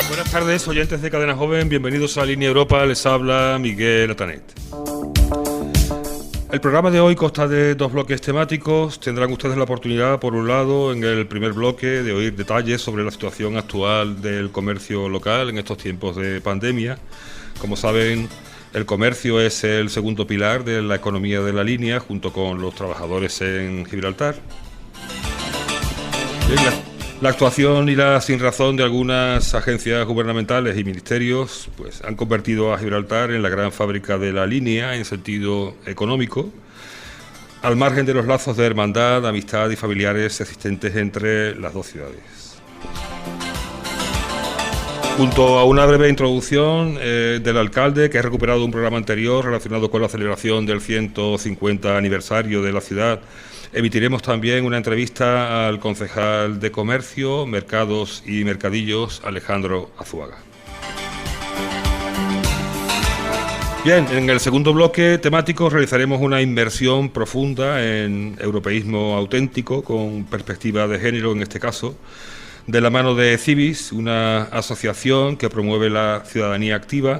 Buenas tardes, oyentes de Cadena Joven, bienvenidos a Línea Europa, les habla Miguel Atanet. El programa de hoy consta de dos bloques temáticos. Tendrán ustedes la oportunidad, por un lado, en el primer bloque, de oír detalles sobre la situación actual del comercio local en estos tiempos de pandemia. Como saben, el comercio es el segundo pilar de la economía de la línea, junto con los trabajadores en Gibraltar. La actuación y la sinrazón de algunas agencias gubernamentales y ministerios pues, han convertido a Gibraltar en la gran fábrica de la línea en sentido económico, al margen de los lazos de hermandad, amistad y familiares existentes entre las dos ciudades. Junto a una breve introducción del alcalde, que ha recuperado un programa anterior relacionado con la celebración del 150 aniversario de la ciudad, emitiremos también una entrevista al concejal de Comercio, Mercados y Mercadillos, Alejandro Azuaga. Bien, en el segundo bloque temático realizaremos una inmersión profunda en europeísmo auténtico, con perspectiva de género en este caso, de la mano de Civis, una asociación que promueve la ciudadanía activa,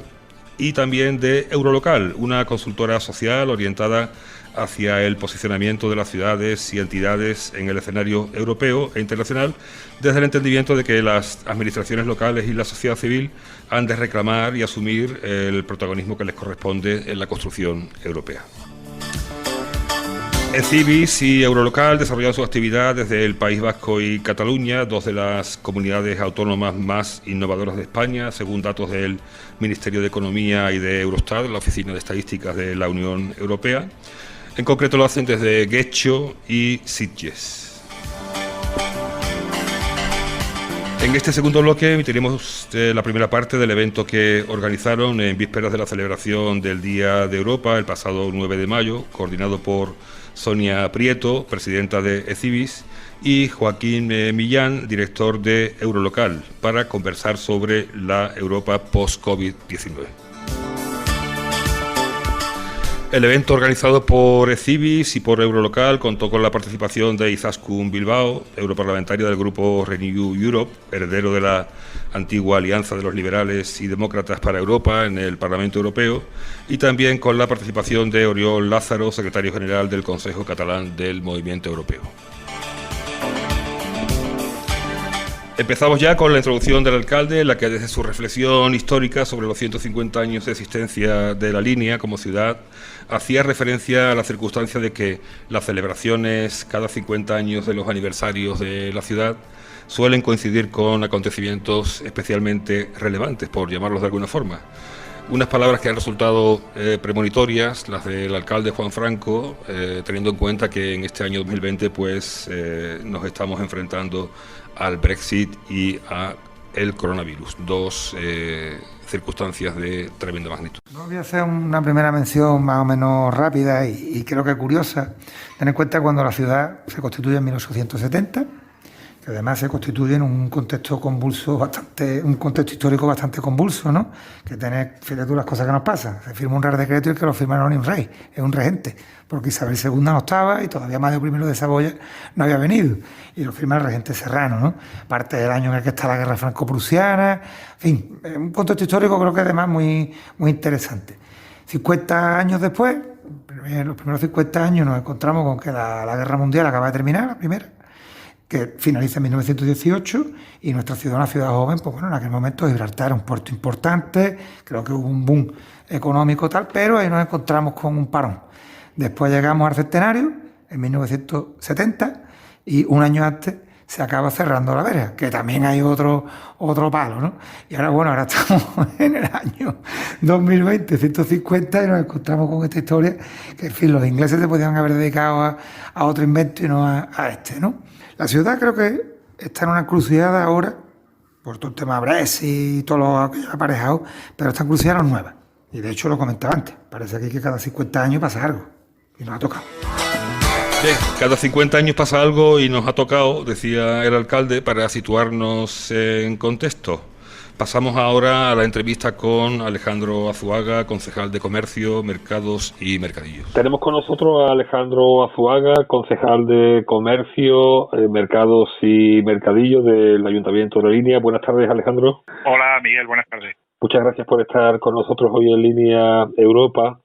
y también de Eurolocal, una consultora social orientada hacia el posicionamiento de las ciudades y entidades en el escenario europeo e internacional, desde el entendimiento de que las administraciones locales y la sociedad civil han de reclamar y asumir el protagonismo que les corresponde en la construcción europea. Civis y Eurolocal desarrollan su actividad desde el País Vasco y Cataluña, dos de las comunidades autónomas más innovadoras de España, según datos del Ministerio de Economía y de Eurostat, la Oficina de Estadísticas de la Unión Europea. En concreto lo hacen desde Guecho y Sitges. En este segundo bloque emitiremos la primera parte del evento que organizaron en vísperas de la celebración del Día de Europa, el pasado 9 de mayo, coordinado por Sonia Prieto, presidenta de Civis, y Joaquín Millán, director de Eurolocal, para conversar sobre la Europa post-COVID-19. El evento, organizado por Civis y por Eurolocal, contó con la participación de Izaskun Bilbao, europarlamentaria del grupo Renew Europe, heredero de la antigua Alianza de los Liberales y Demócratas para Europa en el Parlamento Europeo, y también con la participación de Oriol Lázaro, secretario general del Consejo Catalán del Movimiento Europeo. Empezamos ya con la introducción del alcalde, en la que desde su reflexión histórica sobre los 150 años de existencia de la línea como ciudad, hacía referencia a la circunstancia de que las celebraciones cada 50 años de los aniversarios de la ciudad suelen coincidir con acontecimientos especialmente relevantes, por llamarlos de alguna forma. Unas palabras que han resultado premonitorias, las del alcalde Juan Franco, teniendo en cuenta que en este año 2020 pues, nos estamos enfrentando al Brexit y a el coronavirus, dos circunstancias de tremenda magnitud. Voy a hacer una primera mención más o menos rápida y creo que curiosa. Ten en cuenta cuando la ciudad se constituye en 1870, que además se constituye en un contexto convulso un contexto histórico bastante convulso, ¿no? Que fíjate tú las cosas que nos pasan. Se firma un Real Decreto y el que lo firma no es un rey, es un regente, porque Isabel II no estaba y todavía Amadeo I de Saboya no había venido, y lo firma el regente Serrano, ¿no? Parte del año en el que está la guerra franco-prusiana, en fin, un contexto histórico creo que además muy, muy interesante. 50 años después, en los primeros 50 años nos encontramos con que la guerra mundial acaba de terminar, la primera, que finaliza en 1918, y nuestra ciudad, una ciudad joven, pues bueno, en aquel momento Gibraltar era un puerto importante, creo que hubo un boom económico tal, pero ahí nos encontramos con un parón. Después llegamos al centenario, en 1970, y un año antes se acaba cerrando la verja, que también hay otro palo, ¿no? Y ahora, bueno, ahora estamos en el año 2020, 150, y nos encontramos con esta historia, que en fin, los ingleses se podían haber dedicado a otro invento y no a este, ¿no? La ciudad creo que está en una encrucijada ahora, por todo el tema Brexit y todo lo que ha aparejado, pero esta encrucijada no es nueva. Y de hecho lo comentaba antes, parece que cada 50 años pasa algo, y nos ha tocado. Bien, cada 50 años pasa algo y nos ha tocado, decía el alcalde, para situarnos en contexto. Pasamos ahora a la entrevista con Alejandro Azuaga, concejal de Comercio, Mercados y Mercadillos. Tenemos con nosotros a Alejandro Azuaga, concejal de Comercio, Mercados y Mercadillos del Ayuntamiento de La Línea. Buenas tardes, Alejandro. Hola, Miguel, buenas tardes. Muchas gracias por estar con nosotros hoy en Línea Europa.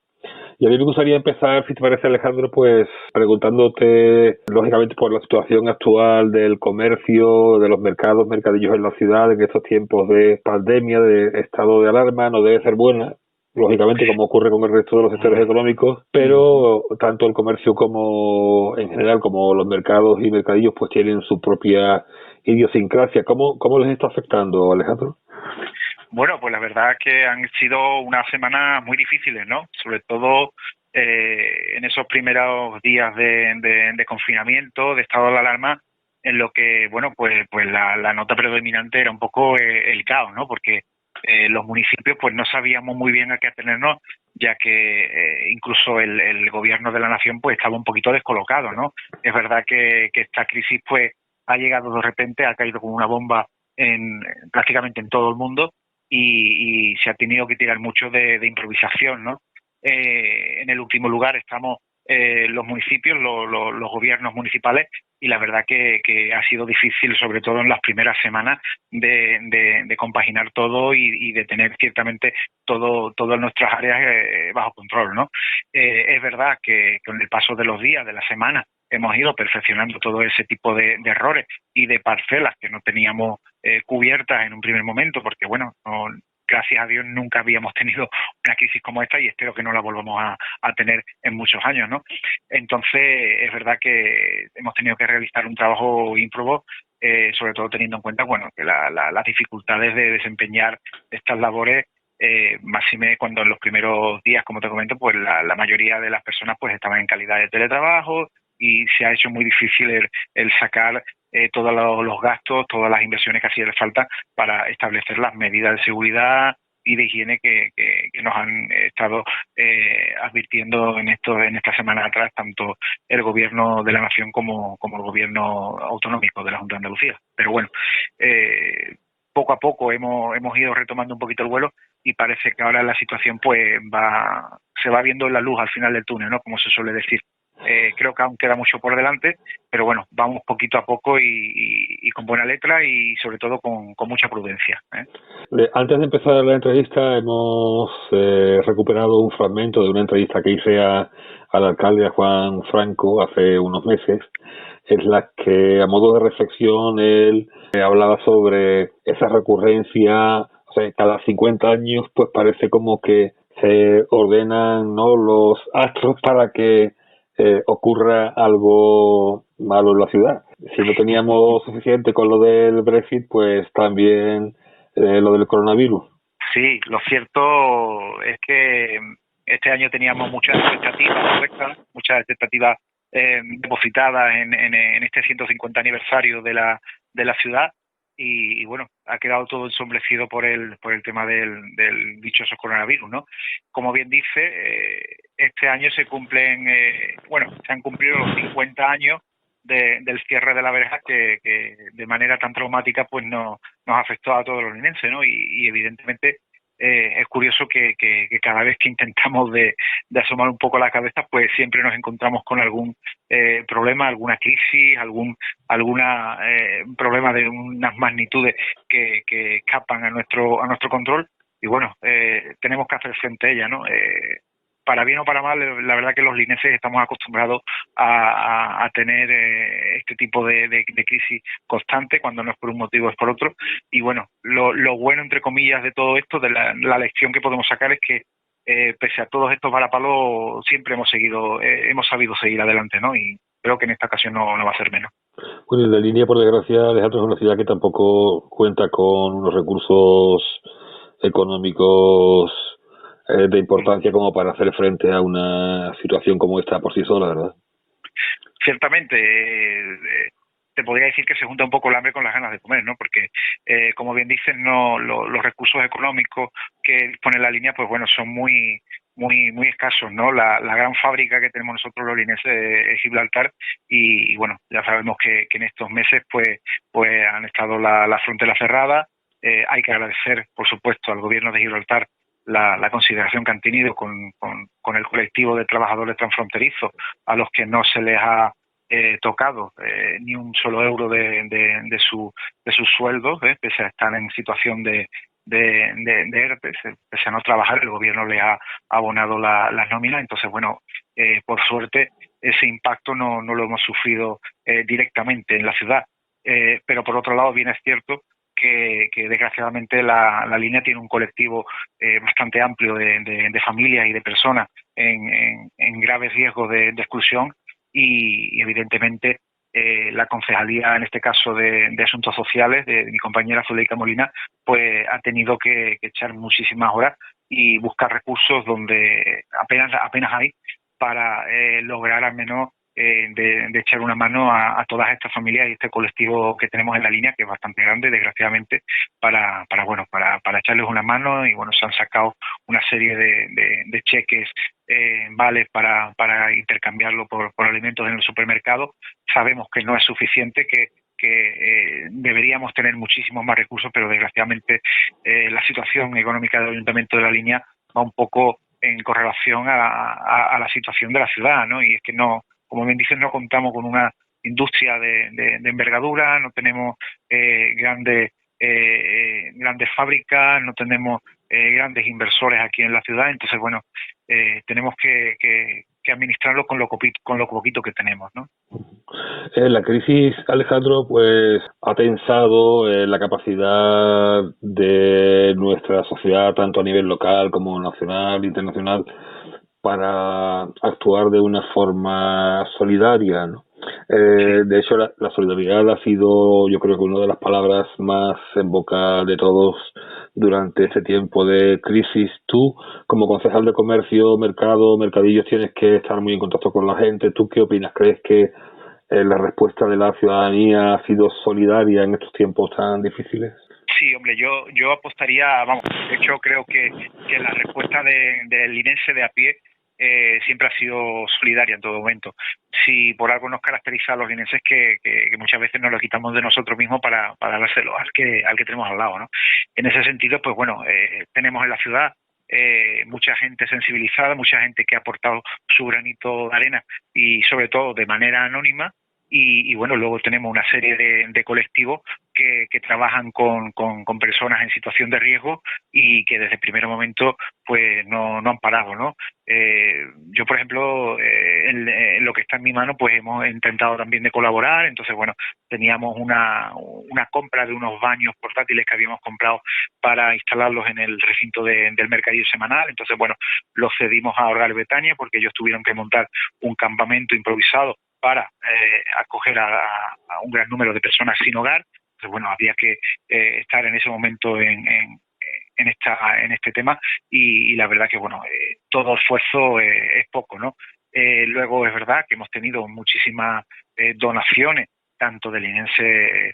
Y a mí me gustaría empezar, si te parece, Alejandro, pues preguntándote, lógicamente, por la situación actual del comercio, de los mercados, mercadillos en la ciudad, en estos tiempos de pandemia, de estado de alarma. No debe ser buena, lógicamente, como ocurre con el resto de los sectores económicos, pero tanto el comercio como, en general, como los mercados y mercadillos, pues tienen su propia idiosincrasia. ¿Cómo les está afectando, Alejandro? Bueno, pues la verdad es que han sido unas semanas muy difíciles, ¿no? Sobre todo en esos primeros días de confinamiento, de estado de alarma, en lo que, bueno, pues la nota predominante era un poco el caos, ¿no? Porque los municipios pues no sabíamos muy bien a qué atenernos, ya que incluso el gobierno de la nación pues estaba un poquito descolocado, ¿no? Es verdad que esta crisis pues ha llegado de repente, ha caído como una bomba prácticamente en todo el mundo, y se ha tenido que tirar mucho de improvisación, ¿no? En el último lugar estamos los municipios, los gobiernos municipales, y la verdad que ha sido difícil, sobre todo en las primeras semanas, de compaginar todo y de tener ciertamente todas nuestras áreas bajo control, ¿no? Es verdad que con el paso de los días, de las semanas, hemos ido perfeccionando todo ese tipo de errores y de parcelas que no teníamos cubiertas en un primer momento, porque bueno, gracias a Dios nunca habíamos tenido una crisis como esta y espero que no la volvamos a tener en muchos años, ¿no? Entonces es verdad que hemos tenido que realizar un trabajo ímprobo, sobre todo teniendo en cuenta, bueno, que las dificultades de desempeñar estas labores, máxime cuando en los primeros días, como te comento, pues la mayoría de las personas pues estaban en calidad de teletrabajo, y se ha hecho muy difícil el sacar todos los gastos, todas las inversiones que hacía falta para establecer las medidas de seguridad y de higiene que nos han estado advirtiendo en esta semana atrás, tanto el gobierno de la nación como el gobierno autonómico de la Junta de Andalucía. Pero bueno, poco a poco hemos ido retomando un poquito el vuelo, y parece que ahora la situación pues se va viendo la luz al final del túnel, ¿no? Como se suele decir. Creo que aún queda mucho por delante, pero bueno, vamos poquito a poco y con buena letra, y sobre todo con mucha prudencia. Antes de empezar la entrevista hemos recuperado un fragmento de una entrevista que hice al alcalde, a Juan Franco, hace unos meses, en la que, a modo de reflexión, él hablaba sobre esa recurrencia. O sea, cada 50 años pues parece como que se ordenan, ¿no?, los astros para que ocurra algo malo en la ciudad. Si no teníamos suficiente con lo del Brexit, pues también lo del coronavirus. Sí, lo cierto es que este año teníamos muchas expectativas puestas, muchas expectativas depositadas en este 150 aniversario de la ciudad, y bueno, ha quedado todo ensombrecido por el tema del dichoso coronavirus, ¿no? Como bien dice, este año se han cumplido los 50 años del cierre de la verja, que de manera tan traumática pues nos afectó a todos los linenses, ¿no? Y evidentemente es curioso que cada vez que intentamos de asomar un poco la cabeza, pues siempre nos encontramos con algún problema, alguna crisis, alguna problema de unas magnitudes que escapan a nuestro control, y bueno, tenemos que hacer frente a ella, ¿no? Para bien o para mal, la verdad que los linenses estamos acostumbrados a tener este tipo de crisis constante, cuando no es por un motivo es por otro. Y bueno, lo bueno, entre comillas, de todo esto, de la lección que podemos sacar, es que pese a todos estos varapalos, siempre hemos sabido seguir adelante, ¿no? Y creo que en esta ocasión no va a ser menos. Bueno, La Línea, por desgracia, Alejandro, es una ciudad que tampoco cuenta con unos recursos económicos de importancia como para hacer frente a una situación como esta por sí sola, ¿verdad? Ciertamente, te podría decir que se junta un poco el hambre con las ganas de comer, ¿no? Porque, como bien dices, los recursos económicos que dispone La Línea, pues bueno, son muy escasos, ¿no? La gran fábrica que tenemos nosotros los linenses es Gibraltar, y bueno, ya sabemos que en estos meses pues han estado la frontera cerrada, Hay que agradecer, por supuesto, al Gobierno de Gibraltar la consideración que han tenido con el colectivo de trabajadores transfronterizos, a los que no se les ha tocado ni un solo euro de sus sueldos, pese a estar en situación de ERTE, pese a no trabajar, el Gobierno les ha abonado las nóminas. Entonces, bueno, por suerte ese impacto no lo hemos sufrido directamente en la ciudad. Pero por otro lado, bien es cierto que desgraciadamente la línea tiene un colectivo bastante amplio de familias y de personas en graves riesgos de exclusión, y evidentemente la concejalía, en este caso de Asuntos Sociales, de mi compañera Zuleika Molina, pues ha tenido que echar muchísimas horas y buscar recursos donde apenas hay, para lograr al menos de echar una mano a todas estas familias y este colectivo que tenemos en la línea, que es bastante grande, desgraciadamente, para echarles una mano. Y bueno, se han sacado una serie de cheques, vales para intercambiarlo por alimentos en el supermercado. Sabemos que no es suficiente, que deberíamos tener muchísimos más recursos, pero desgraciadamente la situación económica del Ayuntamiento de la Línea va un poco en correlación a la situación de la ciudad, ¿no? Y es que no, como bien dices, no contamos con una industria de envergadura, no tenemos grandes fábricas, no tenemos grandes inversores aquí en la ciudad. Entonces, bueno, tenemos que administrarlo con lo poquito que tenemos, ¿no? La crisis, Alejandro, pues ha tensado la capacidad de nuestra sociedad, tanto a nivel local como nacional, internacional, para actuar de una forma solidaria, ¿no? De hecho, la solidaridad ha sido, yo creo que una de las palabras más en boca de todos durante este tiempo de crisis. Tú, como concejal de comercio, mercadillos, tienes que estar muy en contacto con la gente. ¿Tú qué opinas? ¿Crees que la respuesta de la ciudadanía ha sido solidaria en estos tiempos tan difíciles? Sí, hombre, yo apostaría, vamos, de hecho creo que la respuesta del linense de a pie siempre ha sido solidaria en todo momento. Si por algo nos caracteriza a los linenses, que muchas veces nos lo quitamos de nosotros mismos para dárselo al que tenemos al lado, ¿no? En ese sentido, pues bueno, tenemos en la ciudad mucha gente sensibilizada, mucha gente que ha aportado su granito de arena, y sobre todo de manera anónima. Y bueno, luego tenemos una serie de colectivos que trabajan con personas en situación de riesgo, y que desde el primer momento pues no han parado, ¿no? Yo, por ejemplo, en lo que está en mi mano, pues hemos intentado también de colaborar. Entonces, bueno, teníamos una compra de unos baños portátiles que habíamos comprado para instalarlos en el recinto del mercadillo semanal. Entonces, bueno, los cedimos a Orgal Betania, porque ellos tuvieron que montar un campamento improvisado para acoger a un gran número de personas sin hogar. Entonces, bueno, había que estar en ese momento en este tema, y la verdad que, bueno, todo esfuerzo es poco, ¿no? Luego es verdad que hemos tenido muchísimas donaciones, tanto de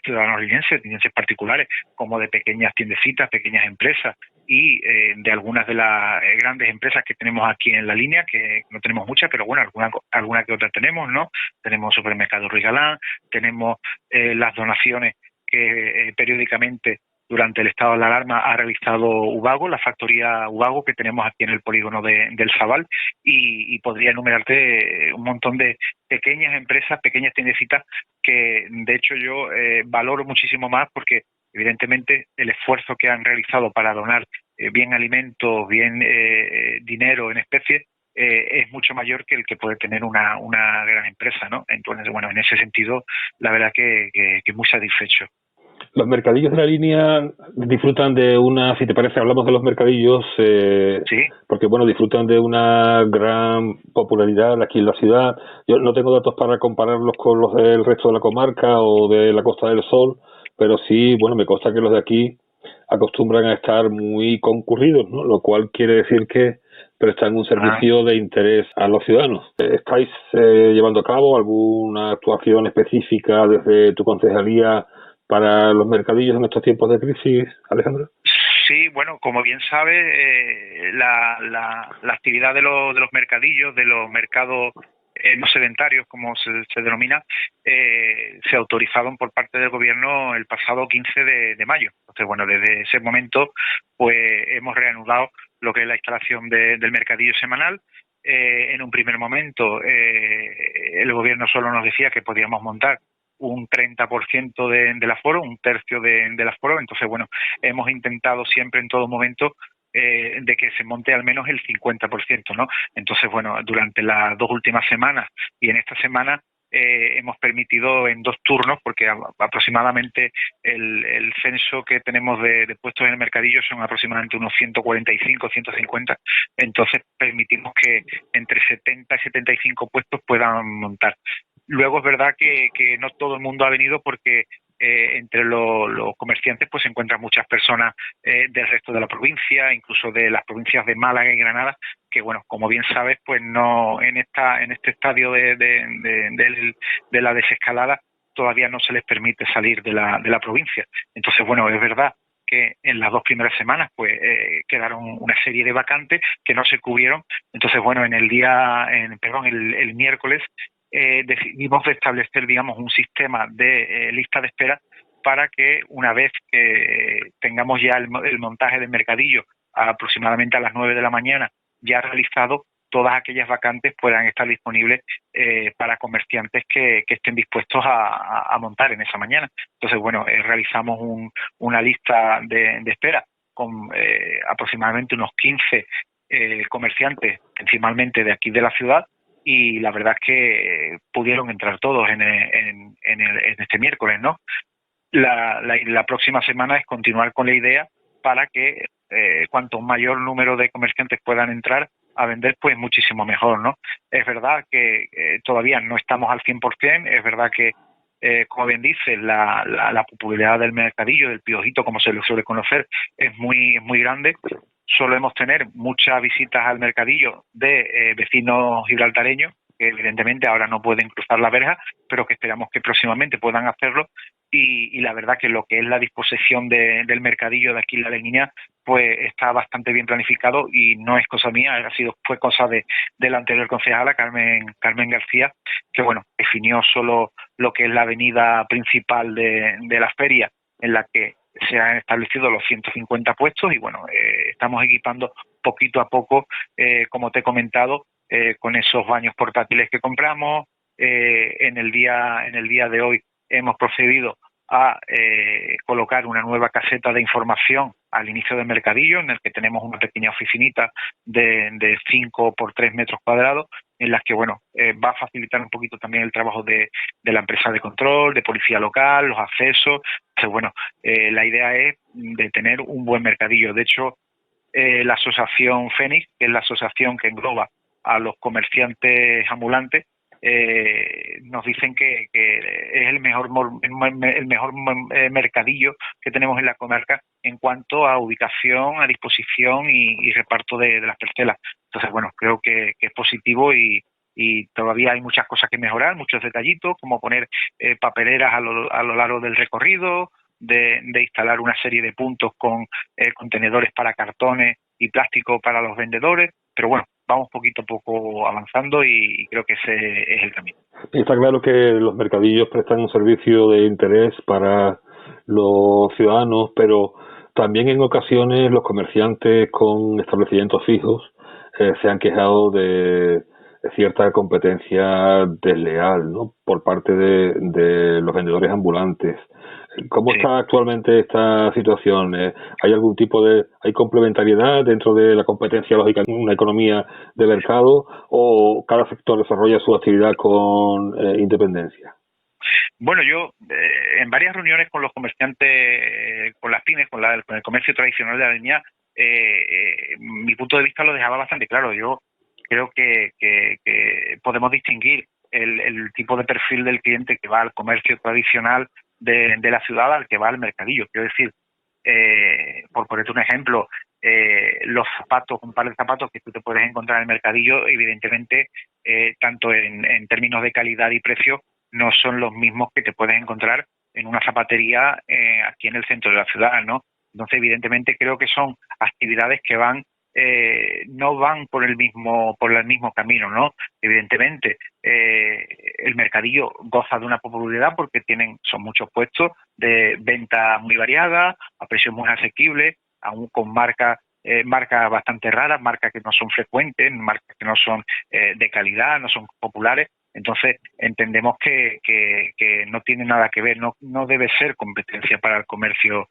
ciudadanos linenses particulares, como de pequeñas tiendecitas, pequeñas empresas, y de algunas de las grandes empresas que tenemos aquí en la línea, que no tenemos muchas, pero bueno, alguna que otra tenemos, ¿no? Tenemos Supermercado Ruiz Galán, tenemos las donaciones que periódicamente durante el estado de alarma ha realizado Ubago, la factoría Ubago que tenemos aquí en el polígono del Zabal, y podría enumerarte un montón de pequeñas empresas, pequeñas tiendecitas, que de hecho yo valoro muchísimo más, porque evidentemente el esfuerzo que han realizado para donar bien alimentos, bien dinero en especie, es mucho mayor que el que puede tener una gran empresa, ¿no? Entonces, bueno, en ese sentido, la verdad que muy satisfecho. Los mercadillos de la línea disfrutan de una, si te parece, hablamos de los mercadillos, sí, porque bueno, disfrutan de una gran popularidad aquí en la ciudad. Yo no tengo datos para compararlos con los del resto de la comarca o de la Costa del Sol, pero sí, bueno, me consta que los de aquí acostumbran a estar muy concurridos, ¿no? Lo cual quiere decir que prestan un servicio de interés a los ciudadanos. ¿Estáis llevando a cabo alguna actuación específica desde tu concejalía para los mercadillos en estos tiempos de crisis, Alejandro? Sí, bueno, como bien sabe, la actividad de los mercadillos, de los mercados no sedentarios, como se denomina, se autorizaron por parte del gobierno el pasado 15 de mayo. Entonces, bueno, desde ese momento pues hemos reanudado lo que es la instalación del mercadillo semanal. En un primer momento el gobierno solo nos decía que podíamos montar un 30% del aforo, un tercio del aforo. Entonces, bueno, hemos intentado siempre en todo momento de que se monte al menos el 50%, ¿no? Entonces, bueno, durante las 2 últimas semanas y en esta semana hemos permitido en 2 turnos, porque aproximadamente el censo que tenemos de puestos en el mercadillo son aproximadamente unos 145, 150, entonces permitimos que entre 70 y 75 puestos puedan montar. Luego es verdad que no todo el mundo ha venido porque entre los comerciantes pues se encuentran muchas personas del resto de la provincia, incluso de las provincias de Málaga y Granada, que bueno, como bien sabes, pues no en este estadio de la desescalada todavía no se les permite salir de la provincia. Entonces, bueno, es verdad que en las 2 primeras semanas pues quedaron una serie de vacantes que no se cubrieron. Entonces, bueno, el miércoles decidimos establecer, digamos, un sistema de lista de espera para que una vez que tengamos ya el montaje del mercadillo aproximadamente a las 9 de la mañana ya realizado, todas aquellas vacantes puedan estar disponibles para comerciantes que estén dispuestos a montar en esa mañana. Entonces, bueno, realizamos una lista de espera con aproximadamente unos 15 comerciantes, principalmente de aquí de la ciudad, y la verdad es que pudieron entrar todos en este miércoles, ¿no? La próxima semana es continuar con la idea para que cuanto mayor número de comerciantes puedan entrar a vender, pues muchísimo mejor, ¿no? Es verdad que todavía no estamos al 100%, es verdad que, como bien dices, la popularidad del mercadillo, del piojito, como se le suele conocer, es muy grande. Solemos tener muchas visitas al mercadillo de vecinos gibraltareños, que evidentemente ahora no pueden cruzar la verja, pero que esperamos que próximamente puedan hacerlo. Y la verdad que lo que es la disposición del mercadillo de aquí en La Leguina, pues está bastante bien planificado y no es cosa mía, fue cosa de la anterior concejala, Carmen García, que bueno, definió solo lo que es la avenida principal de la feria, en la que se han establecido los 150 puestos y bueno, estamos equipando poquito a poco, como te he comentado, con esos baños portátiles que compramos. En el día de hoy hemos procedido a colocar una nueva caseta de información al inicio del mercadillo, en el que tenemos una pequeña oficinita de 5 por 3 metros cuadrados, en las que bueno, va a facilitar un poquito también el trabajo de la empresa de control, de policía local, los accesos. Entonces, bueno, la idea es de tener un buen mercadillo. De hecho, la asociación Fénix, que es la asociación que engloba a los comerciantes ambulantes, nos dicen que es el mejor mercadillo que tenemos en la comarca en cuanto a ubicación, a disposición y reparto de las parcelas. Entonces, bueno, creo que es positivo y todavía hay muchas cosas que mejorar, muchos detallitos, como poner papeleras a lo largo del recorrido, de instalar una serie de puntos con contenedores para cartones y plástico para los vendedores, pero bueno, vamos poquito a poco avanzando y creo que ese es el camino. Está claro que los mercadillos prestan un servicio de interés para los ciudadanos, pero también en ocasiones los comerciantes con establecimientos fijos se han quejado de cierta competencia desleal, ¿no?, por parte de los vendedores ambulantes. ¿Cómo está actualmente esta situación? ¿Hay algún tipo hay complementariedad dentro de la competencia lógica en una economía de mercado o cada sector desarrolla su actividad con independencia? Bueno, yo en varias reuniones con los comerciantes, con las pymes, con el comercio tradicional de la línea, mi punto de vista lo dejaba bastante claro. Yo creo que podemos distinguir el tipo de perfil del cliente que va al comercio tradicional de la ciudad al que va al mercadillo. Quiero decir, por ponerte un ejemplo, los zapatos, un par de zapatos que tú te puedes encontrar en el mercadillo, evidentemente, tanto en términos de calidad y precio, no son los mismos que te puedes encontrar en una zapatería aquí en el centro de la ciudad, ¿no? Entonces, evidentemente, creo que son actividades que van no van por el mismo camino, ¿no? Evidentemente, el mercadillo goza de una popularidad porque son muchos puestos de venta muy variadas, a precios muy asequibles, aún con marcas bastante raras, marcas que no son frecuentes, marcas que no son de calidad, no son populares. Entonces entendemos que no tiene nada que ver, no debe ser competencia para el comercio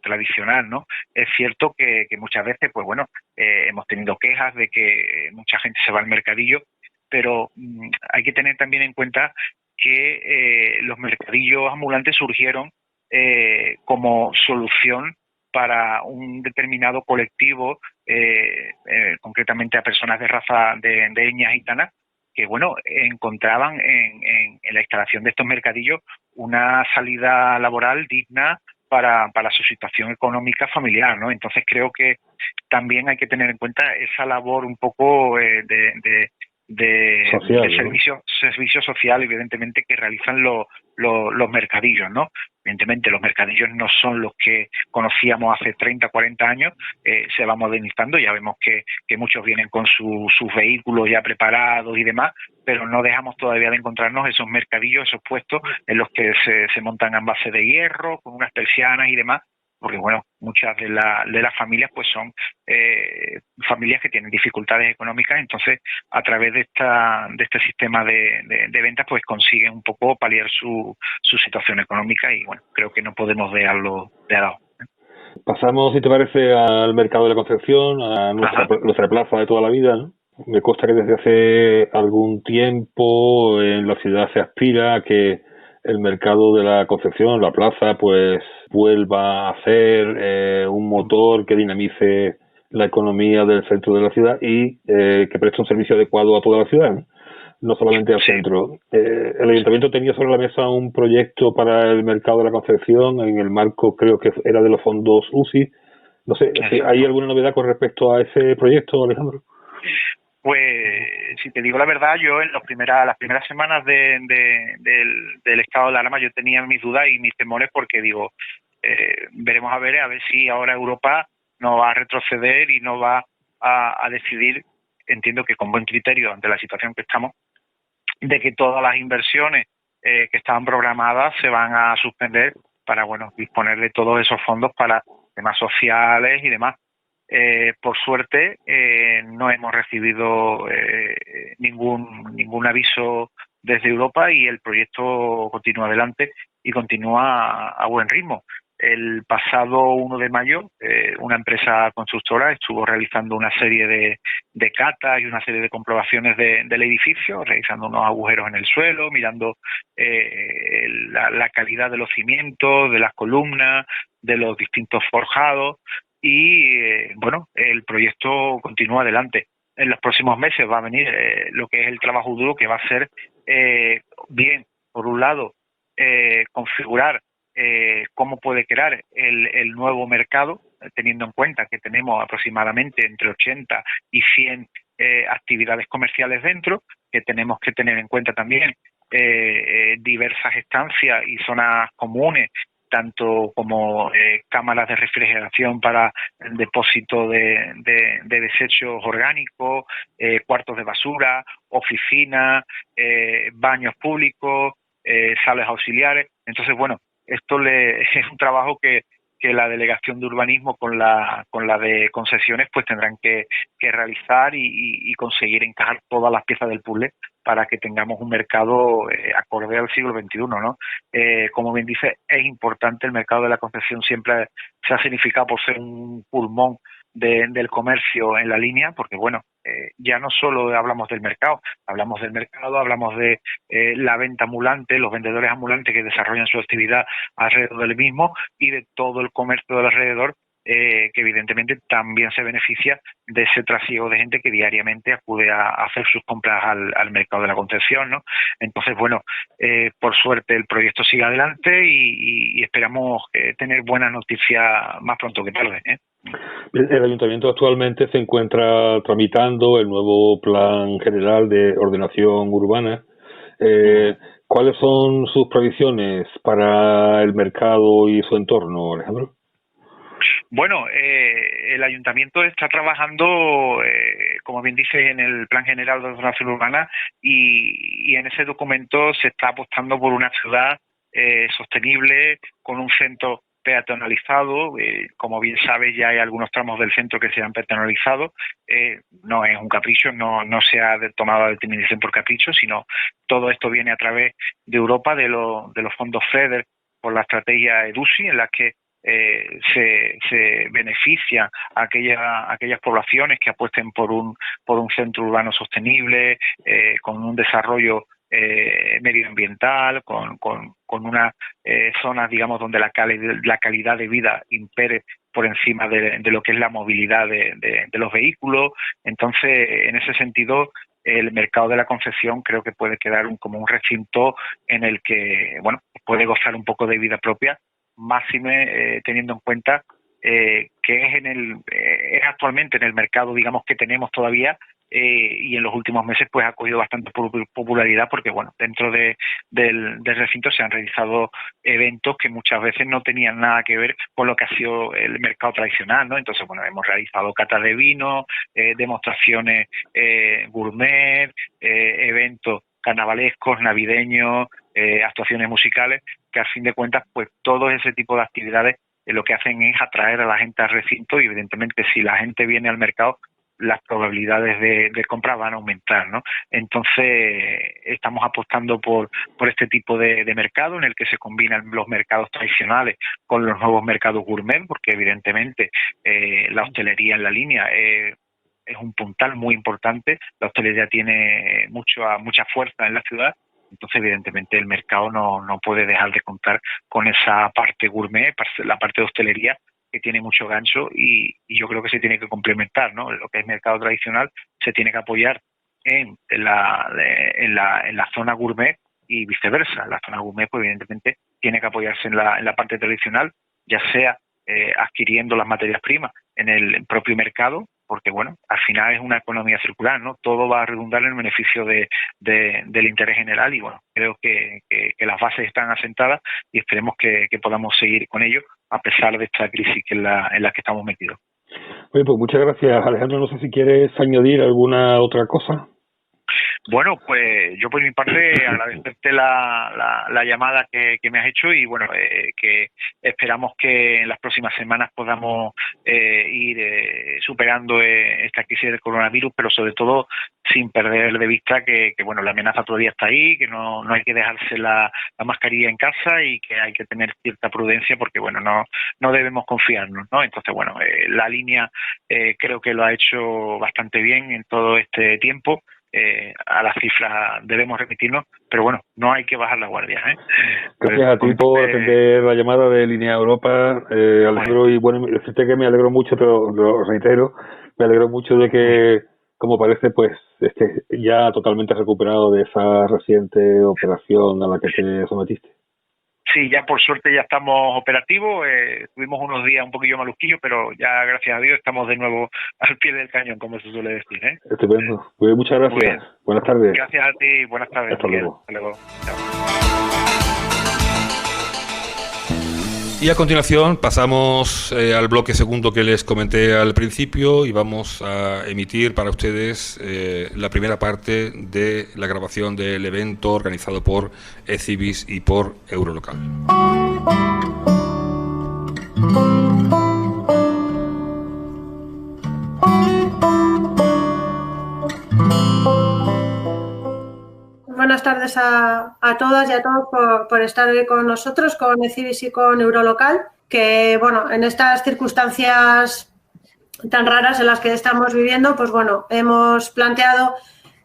tradicional, ¿no? Es cierto que muchas veces, pues bueno, hemos tenido quejas de que mucha gente se va al mercadillo, pero hay que tener también en cuenta que los mercadillos ambulantes surgieron como solución para un determinado colectivo, concretamente a personas de raza de etnia gitana, que bueno, encontraban en la instalación de estos mercadillos una salida laboral digna para su situación económica familiar, ¿no? Entonces creo que también hay que tener en cuenta esa labor un poco social, de servicio social, evidentemente, que realizan los mercadillos, ¿no? Evidentemente los mercadillos no son los que conocíamos hace 30, 40 años, se va modernizando, ya vemos que muchos vienen con sus vehículos ya preparados y demás, pero no dejamos todavía de encontrarnos esos mercadillos, esos puestos en los que se montan a base de hierro, con unas persianas y demás, porque bueno, muchas de las familias pues son familias que tienen dificultades económicas, entonces a través de este sistema de ventas pues consiguen un poco paliar su situación económica y bueno, creo que no podemos dejarlo de lado. Pasamos, si te parece, al mercado de la Concepción, a nuestra plaza de toda la vida, ¿no? Me consta que desde hace algún tiempo en la ciudad se aspira a que el mercado de la Concepción, la plaza, pues vuelva a ser un motor que dinamice la economía del centro de la ciudad y que preste un servicio adecuado a toda la ciudad, no solamente al centro. El Ayuntamiento tenía sobre la mesa un proyecto para el mercado de la Concepción en el marco, creo que era de los fondos UCI. No sé, ¿hay alguna novedad con respecto a ese proyecto, Alejandro? Pues, si te digo la verdad, yo en las primeras semanas del estado de alarma yo tenía mis dudas y mis temores porque digo, veremos a ver si ahora Europa no va a retroceder y no va a decidir, entiendo que con buen criterio ante la situación que estamos, de que todas las inversiones que estaban programadas se van a suspender para, bueno, disponer de todos esos fondos para temas sociales y demás. Por suerte no hemos recibido ningún aviso desde Europa y el proyecto continúa adelante y continúa a buen ritmo. El pasado 1 de mayo una empresa constructora estuvo realizando una serie de catas y una serie de comprobaciones del edificio, realizando unos agujeros en el suelo, mirando la calidad de los cimientos, de las columnas, de los distintos forjados. Y bueno, el proyecto continúa adelante. En los próximos meses va a venir lo que es el trabajo duro, que va a ser bien, por un lado, configurar cómo puede crear el nuevo mercado, teniendo en cuenta que tenemos aproximadamente entre 80 y 100 actividades comerciales dentro, que tenemos que tener en cuenta también diversas estancias y zonas comunes, tanto como cámaras de refrigeración para el depósito de desechos orgánicos, cuartos de basura, oficinas, baños públicos, salas auxiliares. Entonces, bueno, esto es un trabajo que la Delegación de Urbanismo con la de Concesiones pues tendrán que realizar y conseguir encajar todas las piezas del puzzle para que tengamos un mercado acorde al siglo XXI, ¿no? Como bien dice, es importante. El mercado de la Concepción siempre se ha significado por ser un pulmón del comercio en la línea, porque bueno, ya no solo hablamos del mercado, hablamos de la venta ambulante, los vendedores ambulantes que desarrollan su actividad alrededor del mismo y de todo el comercio del alrededor, que evidentemente también se beneficia de ese trasiego de gente que diariamente acude a hacer sus compras al mercado de la Concepción, ¿no? Entonces, bueno, por suerte el proyecto sigue adelante y esperamos tener buenas noticias más pronto que tarde, ¿eh? El Ayuntamiento actualmente se encuentra tramitando el nuevo Plan General de Ordenación Urbana. ¿Cuáles son sus previsiones para el mercado y su entorno, Alejandro? Bueno, el ayuntamiento está trabajando, como bien dice, en el Plan General de Ordenación Urbana y en ese documento se está apostando por una ciudad sostenible, con un centro peatonalizado. Como bien sabes, ya hay algunos tramos del centro que se han peatonalizado. No es un capricho, no se ha tomado la determinación por capricho, sino todo esto viene a través de Europa, de los fondos FEDER, por la estrategia EDUSI, en la que se beneficia a aquellas poblaciones que apuesten por un centro urbano sostenible, con un desarrollo medioambiental, con unas zonas, digamos, donde la calidad de vida impere por encima de lo que es la movilidad de los vehículos. Entonces, en ese sentido, el mercado de la Concepción creo que puede quedar como un recinto en el que, bueno, puede gozar un poco de vida propia, máxime teniendo en cuenta que es actualmente en el mercado, digamos, que tenemos todavía, y en los últimos meses pues ha cogido bastante popularidad porque, bueno, dentro del recinto se han realizado eventos que muchas veces no tenían nada que ver con lo que ha sido el mercado tradicional, ¿no? Entonces, bueno, hemos realizado catas de vino, demostraciones gourmet, eventos carnavalescos, navideños, actuaciones musicales, que a fin de cuentas, pues todo ese tipo de actividades lo que hacen es atraer a la gente al recinto y, evidentemente, si la gente viene al mercado, las probabilidades de compra van a aumentar, ¿no? Entonces, estamos apostando por este tipo de mercado en el que se combinan los mercados tradicionales con los nuevos mercados gourmet, porque evidentemente la hostelería en la línea es un puntal muy importante. La hostelería tiene mucha fuerza en la ciudad. Entonces, evidentemente, el mercado no puede dejar de contar con esa parte gourmet, la parte de hostelería, que tiene mucho gancho, y yo creo que se tiene que complementar, ¿no? Lo que es mercado tradicional se tiene que apoyar en la zona gourmet y viceversa. La zona gourmet, pues, evidentemente, tiene que apoyarse en la parte tradicional, ya sea adquiriendo las materias primas en el propio mercado, porque, bueno, al final es una economía circular, ¿no? Todo va a redundar en el beneficio del interés general, y, bueno, creo que las bases están asentadas y esperemos que podamos seguir con ello a pesar de esta crisis en la que estamos metidos. Oye, pues muchas gracias, Alejandro. No sé si quieres añadir alguna otra cosa. Bueno, pues yo por mi parte agradecerte la llamada que me has hecho, y, bueno, que esperamos que en las próximas semanas podamos ir superando esta crisis del coronavirus, pero sobre todo sin perder de vista que bueno, la amenaza todavía está ahí, que no hay que dejarse la mascarilla en casa y que hay que tener cierta prudencia porque, bueno, no debemos confiarnos, ¿no? Entonces, bueno, la línea creo que lo ha hecho bastante bien en todo este tiempo. A las cifras debemos remitirnos, pero, bueno, no hay que bajar la guardia, ¿eh? Gracias a ti por atender la llamada de Línea Europa, Alejandro, bueno. Y, bueno, decirte que me alegro mucho, pero lo reitero, me alegro mucho de que, como parece, pues estés ya totalmente recuperado de esa reciente operación a la que te sometiste. Sí, ya por suerte ya estamos operativos. Tuvimos unos días un poquillo malusquillos, pero ya, gracias a Dios, estamos de nuevo al pie del cañón, como se suele decir, ¿eh? Estupendo. Pues muchas gracias. Buenas tardes. Gracias a ti. Buenas tardes. Hasta luego. Hasta luego. Chao. Y a continuación pasamos al bloque segundo que les comenté al principio y vamos a emitir para ustedes la primera parte de la grabación del evento organizado por ECIVIS y por Eurolocal. Buenas tardes a todas y a todos por estar hoy con nosotros, con ECIVIS y con Eurolocal, que, bueno, en estas circunstancias tan raras en las que estamos viviendo, pues, bueno, hemos planteado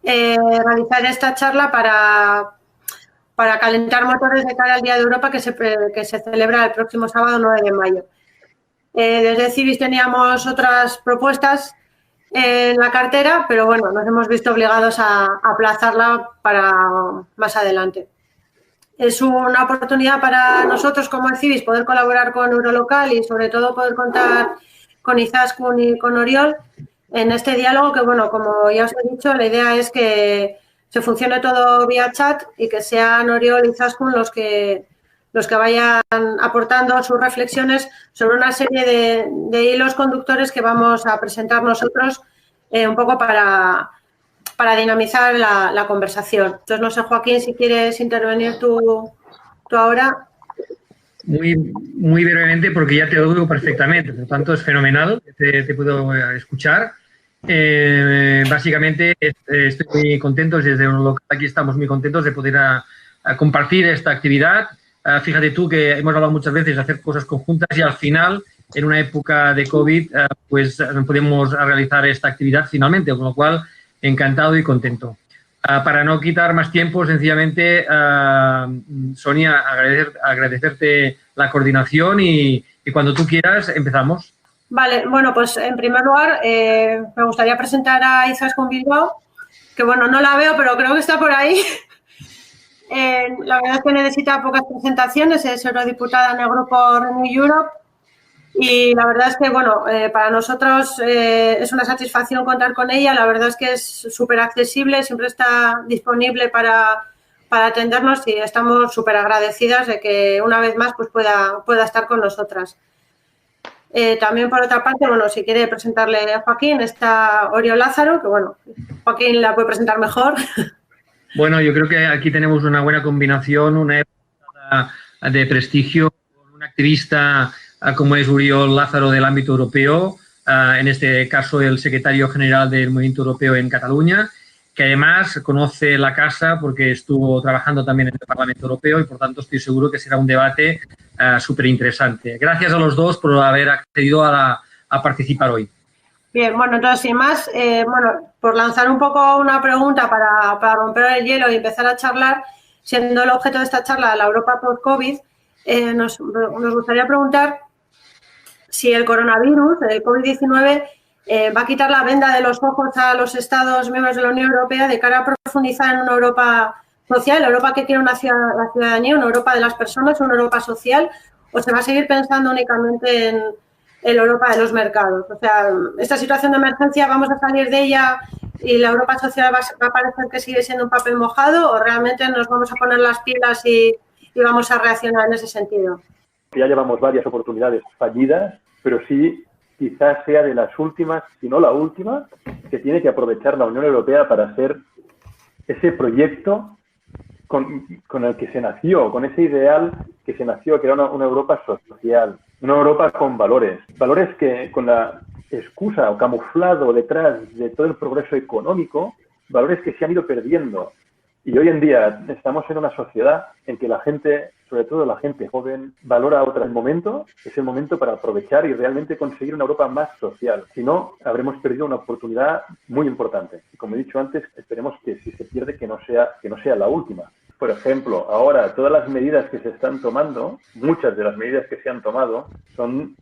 realizar esta charla para calentar motores de cara al Día de Europa que se celebra el próximo sábado 9 de mayo. Desde ECIVIS teníamos otras propuestas en la cartera, pero, bueno, nos hemos visto obligados a aplazarla para más adelante. Es una oportunidad para nosotros como ECIVIS poder colaborar con Eurolocal y, sobre todo, poder contar con Izaskun y con Oriol en este diálogo que, bueno, como ya os he dicho, la idea es que se funcione todo vía chat y que sean Oriol y Izaskun los que los que vayan aportando sus reflexiones sobre una serie de hilos conductores que vamos a presentar nosotros un poco para dinamizar la conversación. Entonces, no sé, Joaquín, si quieres intervenir tú ahora. Muy brevemente, porque ya te oigo perfectamente, por lo tanto es fenomenal, te puedo escuchar. Básicamente estoy muy contento, desde Eurolocal aquí estamos muy contentos de poder compartir esta actividad. Fíjate tú que hemos hablado muchas veces de hacer cosas conjuntas y al final, en una época de COVID, pues no podemos realizar esta actividad finalmente, con lo cual encantado y contento. Para no quitar más tiempo, sencillamente, Sonia, agradecerte la coordinación y cuando tú quieras empezamos. Vale, bueno, pues en primer lugar me gustaría presentar a Izaskun Bilbao, que bueno, no la veo, pero creo que está por ahí. La verdad es que necesita pocas presentaciones, es eurodiputada en el grupo Renew Europe y la verdad es que, bueno, para nosotros es una satisfacción contar con ella. La verdad es que es súper accesible, siempre está disponible para atendernos y estamos súper agradecidas de que una vez más pues pueda estar con nosotras. También, por otra parte, bueno, si quiere presentarle a Joaquín, está Oriol Lázaro, que, bueno, Joaquín la puede presentar mejor. Bueno, yo creo que aquí tenemos una buena combinación, una época de prestigio, con un activista como es Oriol Lázaro del ámbito europeo, en este caso el secretario general del Movimiento Europeo en Cataluña, que además conoce la casa porque estuvo trabajando también en el Parlamento Europeo y, por tanto, estoy seguro que será un debate súper interesante. Gracias a los dos por haber accedido a participar hoy. Bien, bueno, entonces, sin más, bueno, por lanzar un poco una pregunta para romper el hielo y empezar a charlar, siendo el objeto de esta charla la Europa post-COVID, nos gustaría preguntar si el coronavirus, el COVID-19, va a quitar la venda de los ojos a los Estados miembros de la Unión Europea de cara a profundizar en una Europa social, la Europa que quiere la ciudadanía, una Europa de las personas, una Europa social, o se va a seguir pensando únicamente en la Europa de los mercados. O sea, esta situación de emergencia, ¿vamos a salir de ella y la Europa social va a parecer que sigue siendo un papel mojado o realmente nos vamos a poner las pilas y vamos a reaccionar en ese sentido? Ya llevamos varias oportunidades fallidas, pero sí quizás sea de las últimas, si no la última, que tiene que aprovechar la Unión Europea para hacer ese proyecto con el que se nació, con ese ideal que se nació, que era una Europa social, una Europa con valores que con la excusa o camuflado detrás de todo el progreso económico, valores que se han ido perdiendo. Y hoy en día estamos en una sociedad en que la gente, sobre todo la gente joven, valora otro momento, es el momento para aprovechar y realmente conseguir una Europa más social. Si no, habremos perdido una oportunidad muy importante. Y como he dicho antes, esperemos que si se pierde, que no sea la última. Por ejemplo, ahora todas las medidas que se están tomando, muchas de las medidas que se han tomado son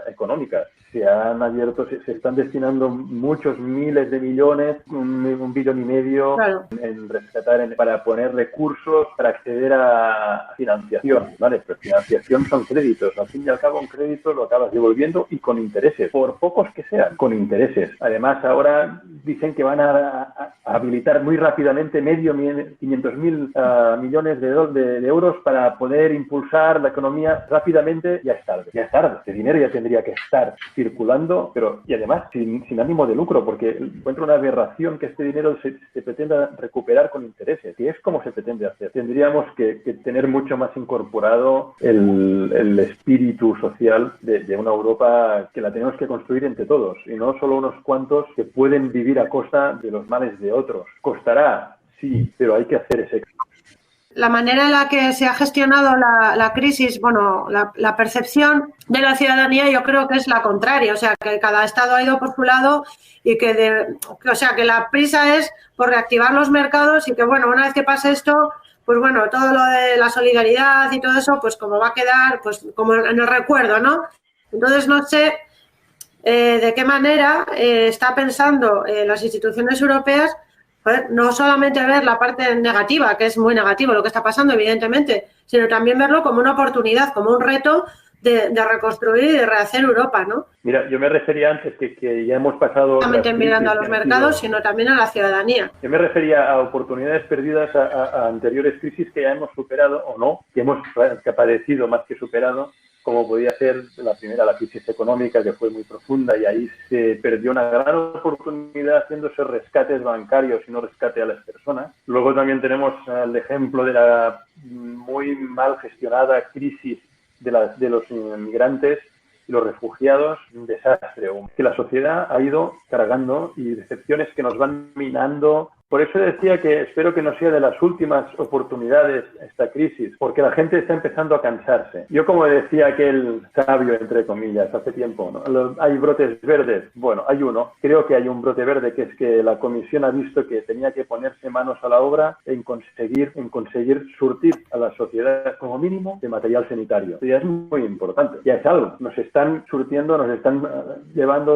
económicas. Se han abierto, se están destinando muchos miles de millones, un billón y medio, claro, en rescatar, para poner recursos para acceder a financiación, ¿vale? Pero financiación son créditos. Al fin y al cabo, un crédito lo acabas devolviendo y con intereses, por pocos que sean, con intereses. Además, ahora dicen que van a habilitar muy rápidamente 500.000 millones de euros para poder impulsar la economía rápidamente. Ya es tarde. Ese dinero ya tendría que estar circulando, pero y además sin ánimo de lucro, porque encuentro una aberración que este dinero se pretenda recuperar con intereses, que es como se pretende hacer. Tendríamos que tener mucho más incorporado el espíritu social de una Europa que la tenemos que construir entre todos, y no solo unos cuantos que pueden vivir a costa de los males de otros. Costará, sí, pero hay que hacer ese. La manera en la que se ha gestionado la crisis, bueno, la percepción de la ciudadanía, yo creo que es la contraria, o sea, que cada estado ha ido por su lado y que la prisa es por reactivar los mercados y que, bueno, una vez que pase esto, pues bueno, todo lo de la solidaridad y todo eso, pues como va a quedar, pues como en el recuerdo, ¿no? Entonces, no sé de qué manera está pensando las instituciones europeas. No solamente ver la parte negativa, que es muy negativo lo que está pasando, evidentemente, sino también verlo como una oportunidad, como un reto de reconstruir y de rehacer Europa, ¿no? Mira, yo me refería antes que ya hemos pasado... No solamente mirando a los mercados, sino también a la ciudadanía. Yo me refería a oportunidades perdidas a anteriores crisis que ya hemos superado o no, que hemos padecido más que superado, como podía ser la primera, la crisis económica, que fue muy profunda, y ahí se perdió una gran oportunidad haciéndose rescates bancarios y no rescate a las personas. Luego también tenemos el ejemplo de la muy mal gestionada crisis de los inmigrantes y los refugiados, un desastre, que la sociedad ha ido cargando y decepciones que nos van minando. Por eso decía que espero que no sea de las últimas oportunidades esta crisis, porque la gente está empezando a cansarse. Yo, como decía aquel sabio, entre comillas, hace tiempo, ¿no? Hay brotes verdes. Bueno, hay uno. Creo que hay un brote verde, que es que la Comisión ha visto que tenía que ponerse manos a la obra en conseguir surtir a la sociedad, como mínimo, de material sanitario. Ya es muy importante. Ya es algo. Nos están surtiendo, nos están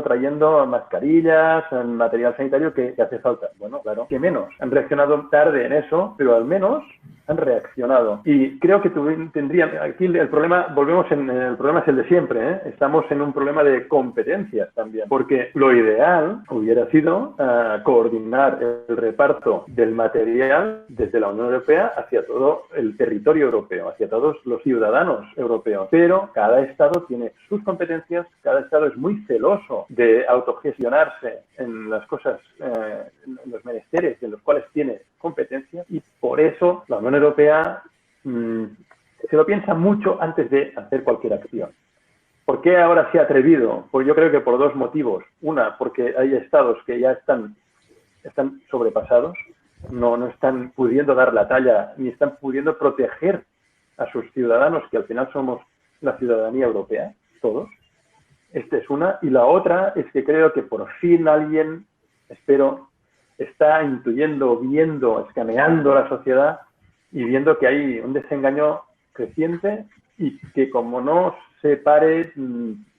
trayendo mascarillas, material sanitario que hace falta. Bueno, claro. Que menos. Han reaccionado tarde en eso, pero al menos han reaccionado. Y creo que tendrían... Aquí el problema, el problema es el de siempre, ¿eh? Estamos en un problema de competencias también. Porque lo ideal hubiera sido coordinar el reparto del material desde la Unión Europea hacia todo el territorio europeo, hacia todos los ciudadanos europeos. Pero cada Estado tiene sus competencias, cada Estado es muy celoso de autogestionarse en las cosas, en los menesteres en los cuales tiene competencia, y por eso la Unión Europea se lo piensa mucho antes de hacer cualquier acción. ¿Por qué ahora se ha atrevido? Pues yo creo que por dos motivos. Una, porque hay estados que ya están sobrepasados, no están pudiendo dar la talla ni están pudiendo proteger a sus ciudadanos, que al final somos la ciudadanía europea, todos. Esta es una. Y la otra es que creo que por fin alguien, espero, está intuyendo, viendo, escaneando la sociedad y viendo que hay un desengaño creciente y que como no se pare,